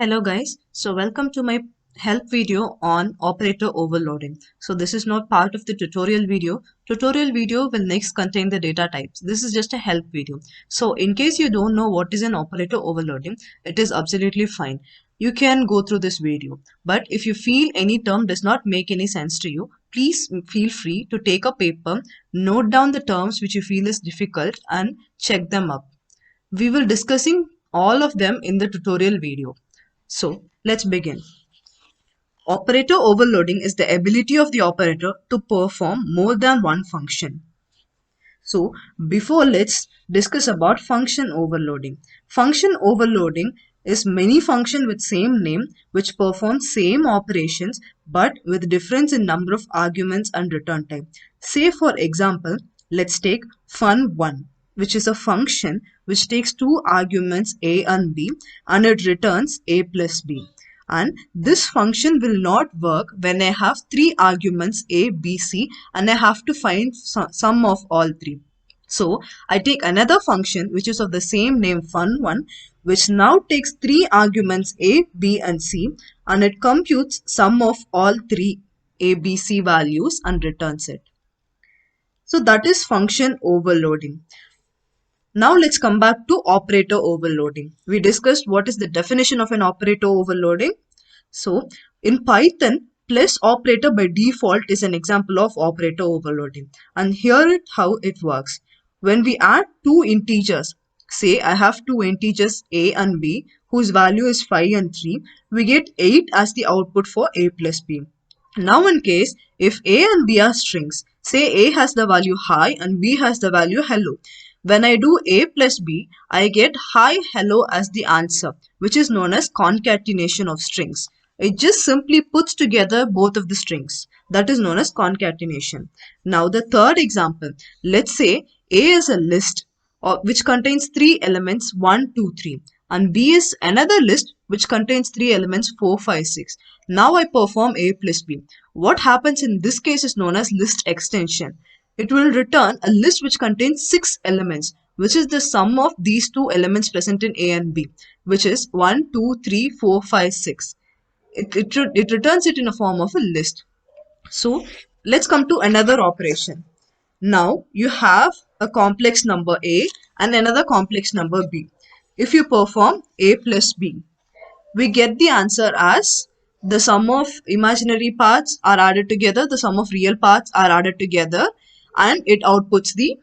Hello guys, so welcome to my help video on operator overloading. So this is not part of the tutorial video. Tutorial video will next contain the data types. This is just a help video. So in case you don't know what is an operator overloading, it is absolutely fine. You can go through this video. But if you feel any term does not make any sense to you, please feel free to take a paper, note down the terms which you feel is difficult and check them up. We will discussing all of them in the tutorial video. So let's begin. Operator overloading is the ability of the operator to perform more than one function. So before let's discuss about function overloading. Function overloading is many function with same name which perform same operations but with difference in number of arguments and return type. Say for example, let's take fun1, which is a function which takes two arguments a and b and it returns a plus b. And this function will not work when I have three arguments a, b, c and I have to find sum of all three. So I take another function which is of the same name fun1, which now takes three arguments a, b and c and it computes sum of all three a, b, c values and returns it. So that is function overloading. Now let's come back to operator overloading. We discussed what is the definition of an operator overloading. So in Python, plus operator by default is an example of operator overloading. And here is how it works. When we add two integers, say I have two integers a and b whose value is 5 and 3, we get 8 as the output for a plus b. Now in case if a and b are strings, say a has the value hi and b has the value hello. When I do a plus b, I get hi hello as the answer, which is known as concatenation of strings. It just simply puts together both of the strings. That is known as concatenation. Now the third example, let's say a is a list which contains three elements 1, 2, 3 and b is another list which contains three elements 4, 5, 6. Now I perform a plus b. What happens in this case is known as list extension. It will return a list which contains 6 elements, which is the sum of these two elements present in A and B, which is 1, 2, 3, 4, 5, 6. It returns it in a form of a list. So let's come to another operation. Now you have a complex number A and another complex number B. If you perform A plus B, we get the answer as the sum of imaginary parts are added together, the sum of real parts are added together, and it outputs the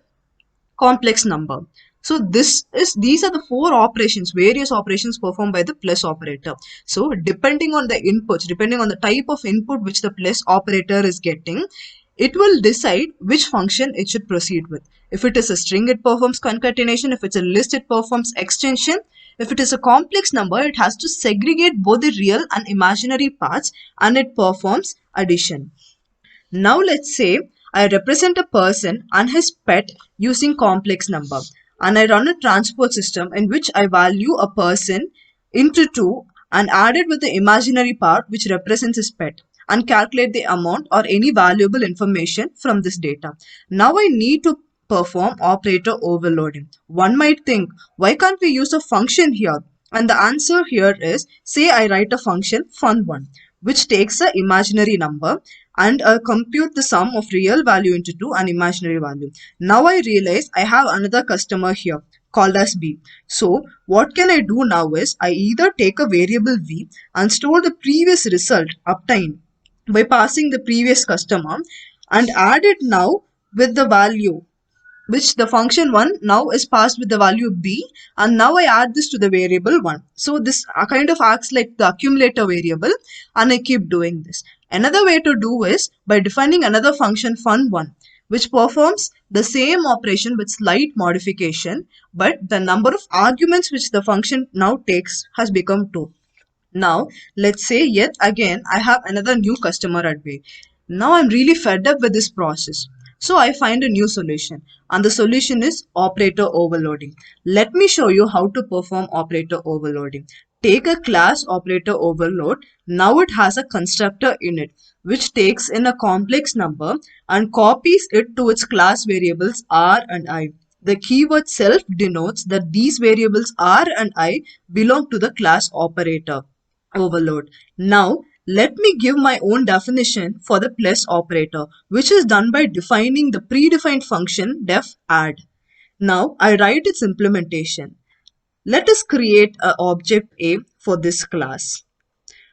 complex number. So these are the four operations, various operations performed by the plus operator. So depending on the inputs, depending on the type of input which the plus operator is getting, it will decide which function it should proceed with. If it is a string, it performs concatenation. If it's a list, it performs extension. If it is a complex number, it has to segregate both the real and imaginary parts and it performs addition. Now let's say I represent a person and his pet using complex number and I run a transport system in which I value a person into 2 and add it with the imaginary part which represents his pet and calculate the amount or any valuable information from this data. Now I need to perform operator overloading. One might think, why can't we use a function here? And the answer here is, say I write a function fun1 which takes an imaginary number and compute the sum of real value into 2 and imaginary value. Now I realize I have another customer here called as B. So what can I do now is I either take a variable V and store the previous result obtained by passing the previous customer and add it now with the value which the function 1 now is passed with the value b and now I add this to the variable 1. So this kind of acts like the accumulator variable and I keep doing this. Another way to do is by defining another function fun1 which performs the same operation with slight modification, but the number of arguments which the function now takes has become 2. Now let's say yet again I have another new customer at bay. Now I'm really fed up with this process. So I find a new solution and the solution is operator overloading. Let me show you how to perform operator overloading. Take a class operator overload. Now it has a constructor in it which takes in a complex number and copies it to its class variables r and I. The keyword self denotes that these variables r and I belong to the class operator. overload. Now let me give my own definition for the plus operator, which is done by defining the predefined function def add. Now I write its implementation. Let us create an object A for this class,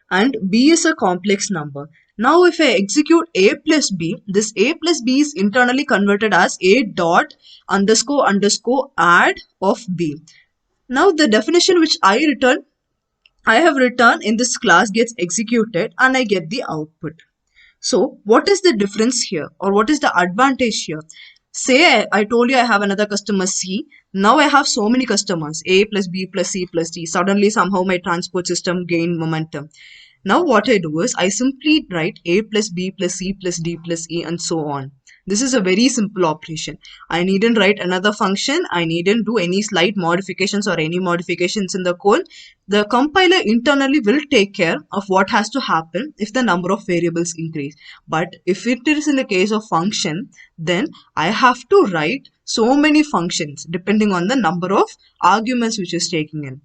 and B is a complex number. Now if I execute A plus B, this A plus B is internally converted as A dot underscore underscore add of B. Now the definition which I have written in this class gets executed and I get the output. So what is the difference here, or what is the advantage here? Say I told you I have another customer C. Now I have so many customers A plus B plus C plus D. Suddenly somehow my transport system gained momentum. Now what I do is I simply write A plus B plus C plus D plus E and so on. This is a very simple operation. I needn't write another function. I needn't do any slight modifications or any modifications in the code. The compiler internally will take care of what has to happen if the number of variables increase. But if it is in the case of function, then I have to write so many functions depending on the number of arguments which is taking in.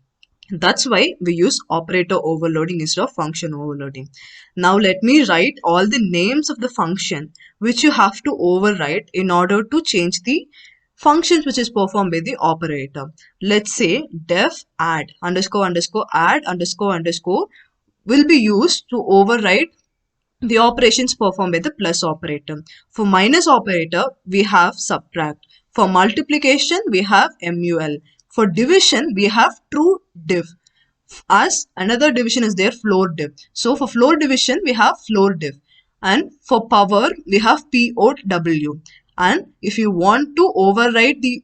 That's why we use operator overloading instead of function overloading. Now let me write all the names of the function which you have to override in order to change the functions which is performed by the operator. Let's say def add underscore underscore add underscore underscore will be used to override the operations performed by the plus operator. For minus operator, we have subtract. For multiplication, we have MUL. For division, we have true div. As another division is there, floor div. So for floor division, we have floor div. And for power, we have POW. And if you want to override the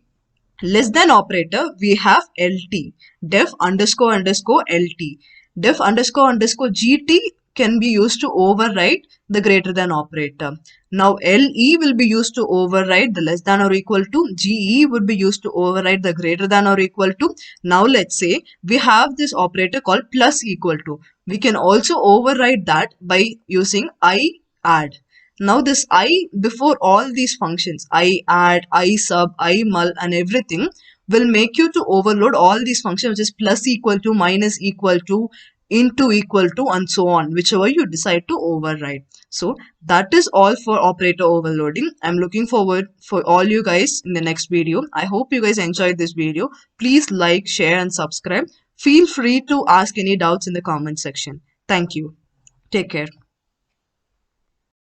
less than operator, we have LT. Def underscore underscore LT. Def underscore underscore GT can be used to override the greater than operator. Now LE will be used to override the less than or equal to. GE would be used to override the greater than or equal to. Now let's say we have this operator called plus equal to. We can also override that by using I add. Now this I before all these functions, I add, I sub, I mul and everything will make you to overload all these functions, which is plus equal to, minus equal to, into equal to and so on, whichever you decide to override. So that is all for operator overloading. I'm looking forward for all you guys in the next video. I hope you guys enjoyed this video. Please like, share and subscribe. Feel free to ask any doubts in the comment section. Thank you. Take care.